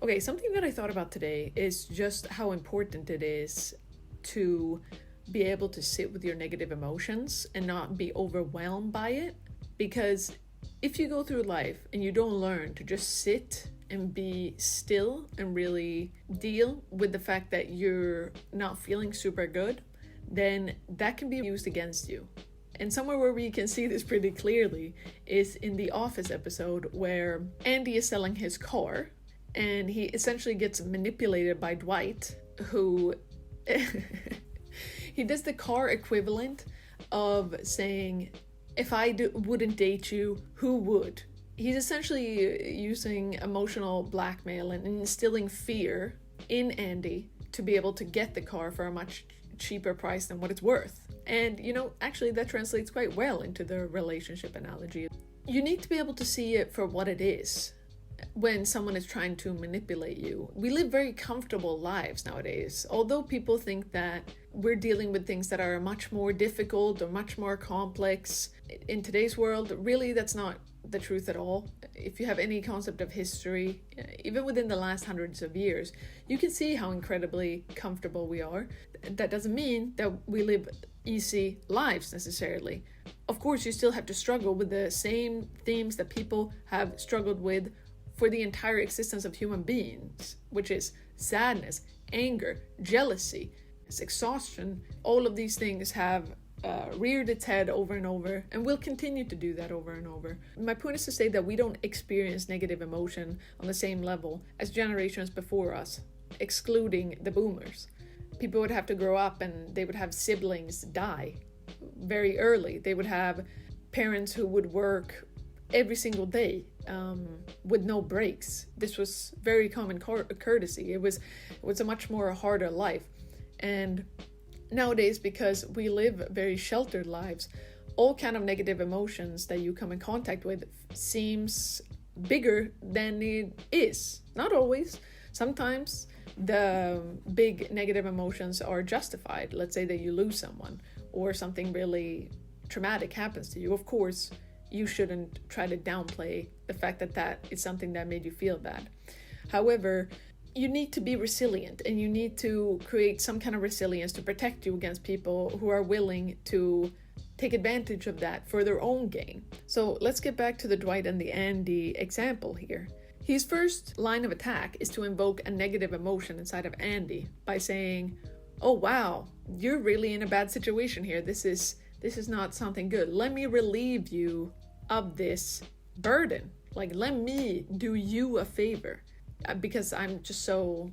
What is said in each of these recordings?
Okay, something that I thought about today is just how important it is to be able to sit with your negative emotions and not be overwhelmed by it. Because if you go through life and you don't learn to just sit and be still and really deal with the fact that you're not feeling super good, then that can be used against you. And somewhere where we can see this pretty clearly is in the Office episode where Andy is selling his car and he essentially gets manipulated by Dwight, who he does the car equivalent of saying, if I wouldn't date you, who would? He's essentially using emotional blackmail and instilling fear in Andy to be able to get the car for a much cheaper price than what it's worth. And actually that translates quite well into the relationship analogy. You need to be able to see it for what it is when someone is trying to manipulate you. We live very comfortable lives nowadays. Although people think that we're dealing with things that are much more difficult or much more complex in today's world, really that's not the truth at all. If you have any concept of history, even within the last hundreds of years, you can see how incredibly comfortable we are. That doesn't mean that we live easy lives necessarily. Of course, you still have to struggle with the same themes that people have struggled with for the entire existence of human beings, which is sadness, anger, jealousy, exhaustion. All of these things have reared its head over and over and will continue to do that over and over. My point is to say that we don't experience negative emotion on the same level as generations before us, excluding the boomers. People would have to grow up and they would have siblings die very early. They would have parents who would work every single day with no breaks. This was very common courtesy. It was a much more harder life. And nowadays, because we live very sheltered lives, all kind of negative emotions that you come in contact with seems bigger than it is. Not always. Sometimes the big negative emotions are justified. Let's say that you lose someone or something really traumatic happens to you. Of course, you shouldn't try to downplay the fact that that is something that made you feel bad. However, you need to be resilient and you need to create some kind of resilience to protect you against people who are willing to take advantage of that for their own gain. So let's get back to the Dwight and the Andy example here. His first line of attack is to invoke a negative emotion inside of Andy by saying, oh wow, you're really in a bad situation here. This is not something good. Let me relieve you of this burden. Like, let me do you a favor because I'm just so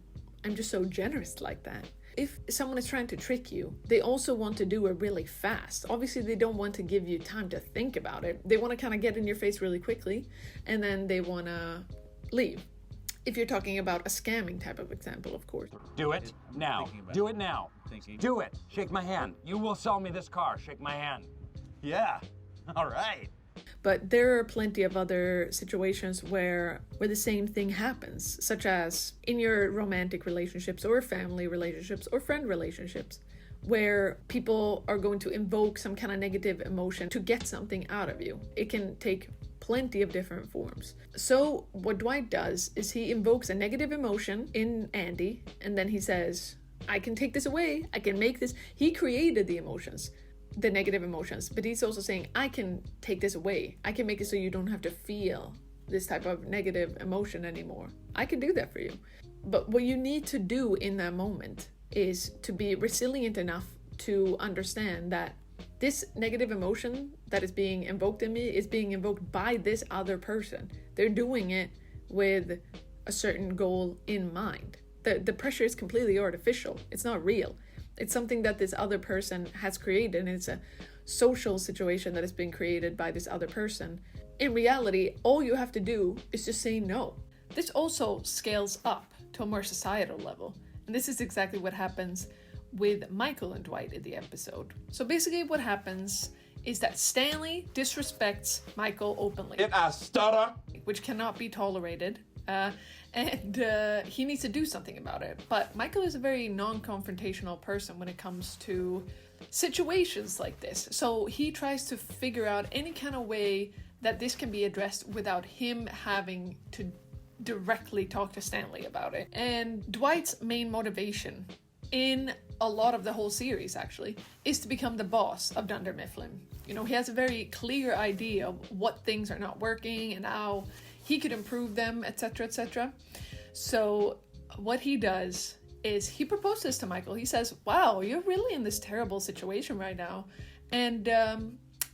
generous like that. If someone is trying to trick you, they also want to do it really fast. Obviously, they don't want to give you time to think about it. They want to kind of get in your face really quickly and then they want to leave. If you're talking about a scamming type of example, of course. Do it now. Do it now. Do it. Shake my hand. You will sell me this car. Shake my hand. Yeah. All right. But there are plenty of other situations where the same thing happens, such as in your romantic relationships or family relationships or friend relationships, where people are going to invoke some kind of negative emotion to get something out of you. It can take plenty of different forms. So what Dwight does is he invokes a negative emotion in Andy, and then he says, I can take this away, I can make this. He created the emotions, the negative emotions, but he's also saying, I can take this away. I can make it so you don't have to feel this type of negative emotion anymore. I can do that for you. But what you need to do in that moment is to be resilient enough to understand that this negative emotion that is being invoked in me is being invoked by this other person. They're doing it with a certain goal in mind. The pressure is completely artificial. It's not real. It's something that this other person has created, and it's a social situation that has been created by this other person. In reality, all you have to do is just say no. This also scales up to a more societal level. And this is exactly what happens with Michael and Dwight in the episode. So basically what happens is that Stanley disrespects Michael openly. If I stutter, which cannot be tolerated. And he needs to do something about it. But Michael is a very non-confrontational person when it comes to situations like this. So he tries to figure out any kind of way that this can be addressed without him having to directly talk to Stanley about it. And Dwight's main motivation in a lot of the whole series, actually, is to become the boss of Dunder Mifflin. You know, he has a very clear idea of what things are not working and how he could improve them, etc., etc. So what he does is he proposes to Michael. He says, wow, you're really in this terrible situation right now, and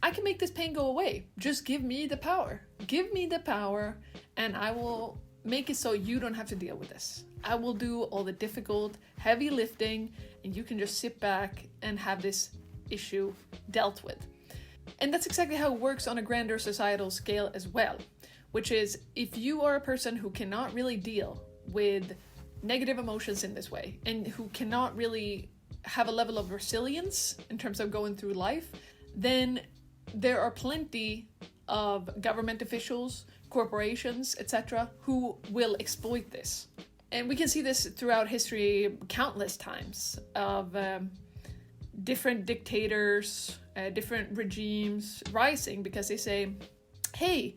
I can make this pain go away. Just give me the power. Give me the power, and I will make it so you don't have to deal with this. I will do all the difficult, heavy lifting, and you can just sit back and have this issue dealt with. And that's exactly how it works on a grander societal scale as well, which is if you are a person who cannot really deal with negative emotions in this way, and who cannot really have a level of resilience in terms of going through life, then there are plenty of government officials, corporations, etc., who will exploit this. And we can see this throughout history countless times of different dictators, different regimes rising because they say, hey,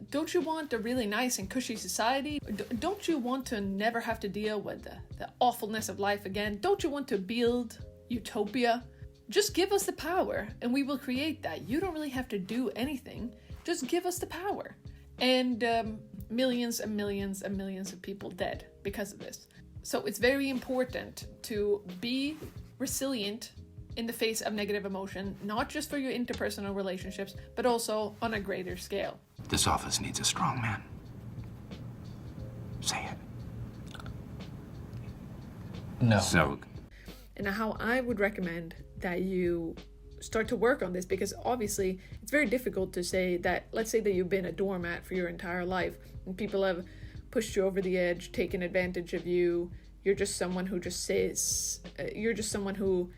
don't you want a really nice and cushy society? Don't you want to never have to deal with the awfulness of life again? Don't you want to build utopia? Just give us the power and we will create that. You don't really have to do anything. Just give us the power. And millions and millions and millions of people dead because of this. So it's very important to be resilient in the face of negative emotion, not just for your interpersonal relationships, but also on a greater scale. This office needs a strong man. Say it. No. So, And how I would recommend that you start to work on this, because obviously it's very difficult to say that, let's say that you've been a doormat for your entire life and people have pushed you over the edge, taken advantage of you. You're just someone who just says, you're just someone who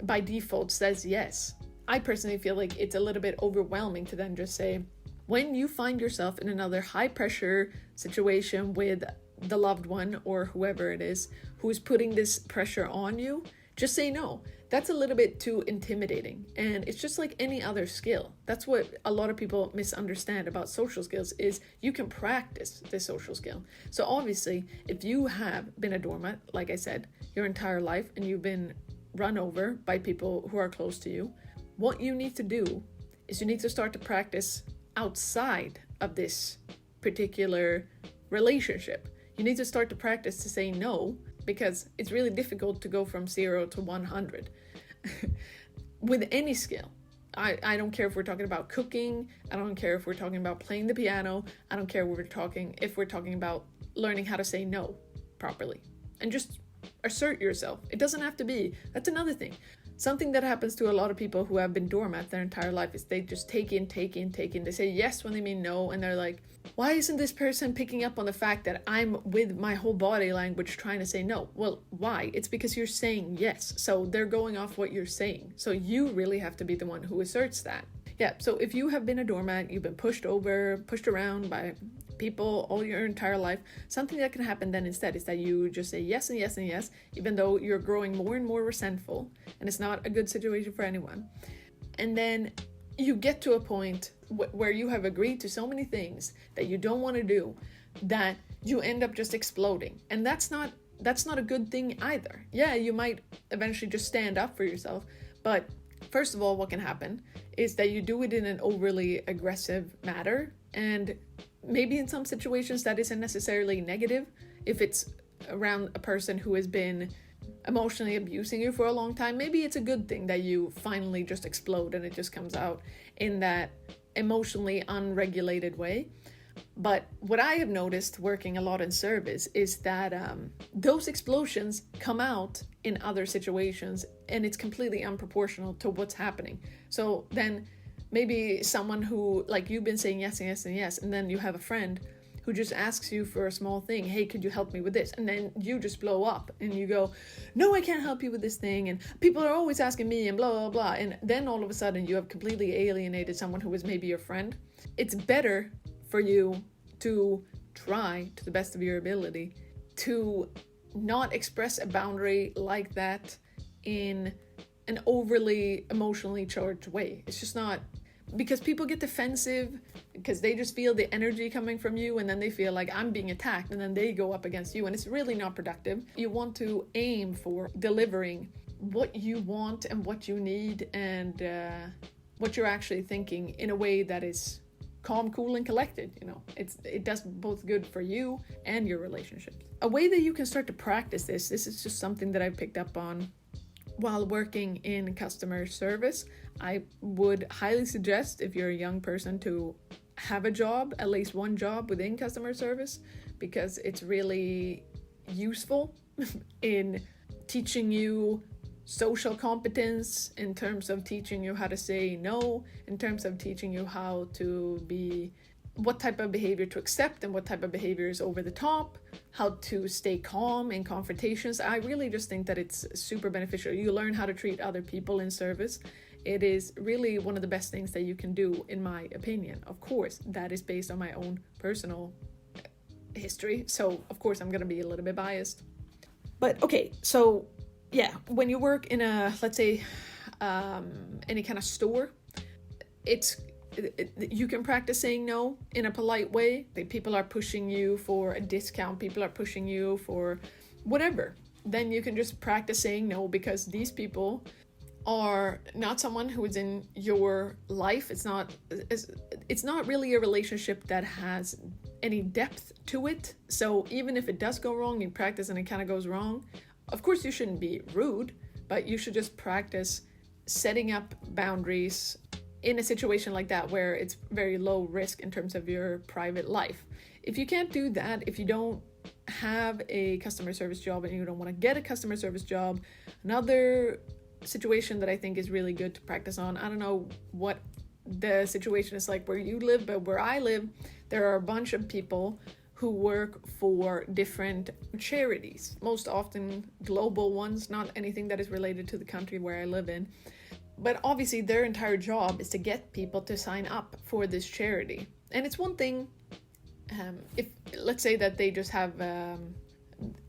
by default says yes. I personally feel like it's a little bit overwhelming to then just say, when you find yourself in another high pressure situation with the loved one or whoever it is who's putting this pressure on you, just say no. That's a little bit too intimidating, and it's just like any other skill. That's what a lot of people misunderstand about social skills, is you can practice this social skill. So obviously, if you have been a doormat, like I said, your entire life, and you've been run over by people who are close to you, what you need to do is you need to start to practice outside of this particular relationship. You need to start to practice to say no, because it's really difficult to go from 0 to 100 with any skill. I don't care if we're talking about cooking. I don't care if we're talking about playing the piano. I don't care if we're talking about learning how to say no properly. And just assert yourself. It doesn't have to be. That's another thing. Something that happens to a lot of people who have been doormat their entire life is they just take in. They say yes when they mean no, and they're like, why isn't this person picking up on the fact that I'm with my whole body language trying to say no? Well, why? It's because you're saying yes. So they're going off what you're saying. So you really have to be the one who asserts that. Yeah, so if you have been a doormat, you've been pushed over, pushed around by people all your entire life, something that can happen then instead is that you just say yes and yes and yes, even though you're growing more and more resentful, and it's not a good situation for anyone. And then you get to a point where you have agreed to so many things that you don't want to do that you end up just exploding. And that's not a good thing either. Yeah, you might eventually just stand up for yourself, but first of all, what can happen is that you do it in an overly aggressive manner, and maybe in some situations that isn't necessarily negative. If it's around a person who has been emotionally abusing you for a long time, maybe it's a good thing that you finally just explode and it just comes out in that emotionally unregulated way. But what I have noticed working a lot in service is that those explosions come out in other situations, and it's completely unproportional to what's happening. So then maybe someone who, like, you've been saying yes and yes and yes, and then you have a friend who just asks you for a small thing, hey, could you help me with this? And then you just blow up and you go, no, I can't help you with this thing, and people are always asking me, and blah, blah, blah. And then all of a sudden you have completely alienated someone who was maybe your friend. It's better for you to try to the best of your ability to not express a boundary like that in an overly emotionally charged way. It's just not, because people get defensive because they just feel the energy coming from you, and then they feel like I'm being attacked, and then they go up against you, and it's really not productive. You want to aim for delivering what you want and what you need, and what you're actually thinking in a way that is calm, cool, and collected. You know, it does both good for you and your relationships. A way that you can start to practice this is just something that I've picked up on while working in customer service. I would highly suggest, if you're a young person, to have a job, at least one job within customer service, because it's really useful in teaching you social competence, in terms of teaching you how to say no, in terms of teaching you how to be, what type of behavior to accept and what type of behavior is over the top, how to stay calm in confrontations. I really just think that it's super beneficial. You learn how to treat other people in service. It is really one of the best things that you can do, in my opinion. Of course, that is based on my own personal history, so of course I'm going to be a little bit biased. But okay, so yeah, when you work in a, let's say, any kind of store, you can practice saying no in a polite way. People are pushing you for a discount, people are pushing you for whatever. Then you can just practice saying no, because these people are not someone who is in your life. It's not really a relationship that has any depth to it. So even if it does go wrong, you practice and it kind of goes wrong, of course you shouldn't be rude, but you should just practice setting up boundaries in a situation like that, where it's very low risk in terms of your private life. If you can't do that, if you don't have a customer service job and you don't want to get a customer service job, another situation that I think is really good to practice on, I don't know what the situation is like where you live, but where I live, there are a bunch of people who work for different charities, most often global ones, not anything that is related to the country where I live in. But obviously their entire job is to get people to sign up for this charity. And it's one thing, if let's say that they just have,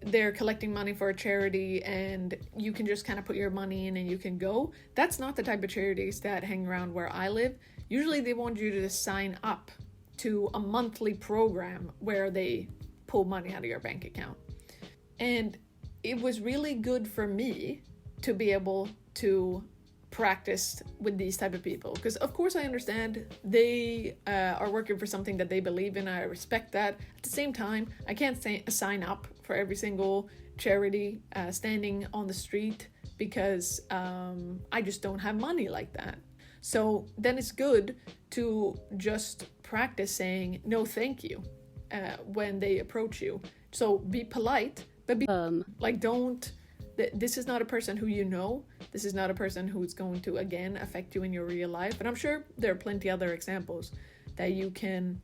they're collecting money for a charity and you can just kind of put your money in and you can go. That's not the type of charities that hang around where I live. Usually they want you to sign up to a monthly program where they pull money out of your bank account. And it was really good for me to be able to practice with these type of people, because of course I understand they are working for something that they believe in. I respect that. At the same time, I can't sign up for every single charity standing on the street, because I just don't have money like that. So then it's good to just practice saying no thank you when they approach you. So be polite, but be like, don't, this is not a person who you know. This is not a person who's going to, again, affect you in your real life. And I'm sure there are plenty other examples that you can,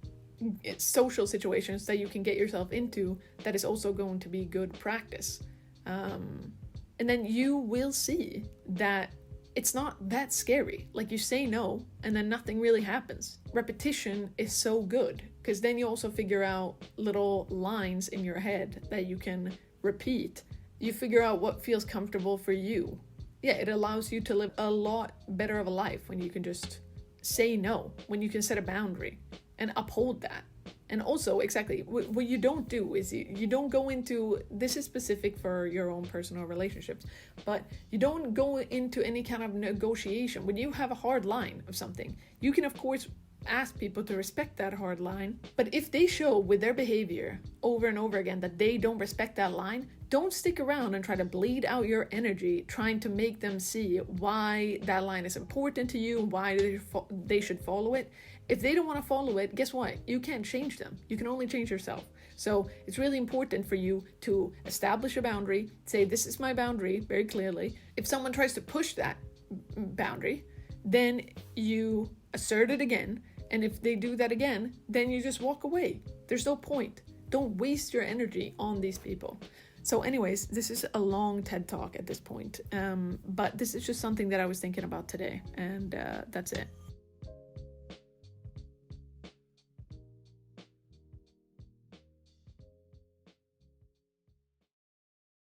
social situations that you can get yourself into, that is also going to be good practice. And then you will see that it's not that scary. Like, you say no and then nothing really happens. Repetition is so good, because then you also figure out little lines in your head that you can repeat. You figure out what feels comfortable for you. Yeah, it allows you to live a lot better of a life when you can just say no, when you can set a boundary and uphold that. And also, exactly, what you don't do is you don't go into, this is specific for your own personal relationships, but you don't go into any kind of negotiation. When you have a hard line of something, you can of course ask people to respect that hard line, but if they show with their behavior over and over again that they don't respect that line, don't stick around and try to bleed out your energy trying to make them see why that line is important to you, why they should follow it. If they don't want to follow it, guess what? You can't change them. You can only change yourself. So it's really important for you to establish a boundary, say, this is my boundary, very clearly. If someone tries to push that boundary, then you assert it again. And if they do that again, then you just walk away. There's no point. Don't waste your energy on these people. So anyways, this is a long TED Talk at this point. But this is just something that I was thinking about today. And that's it.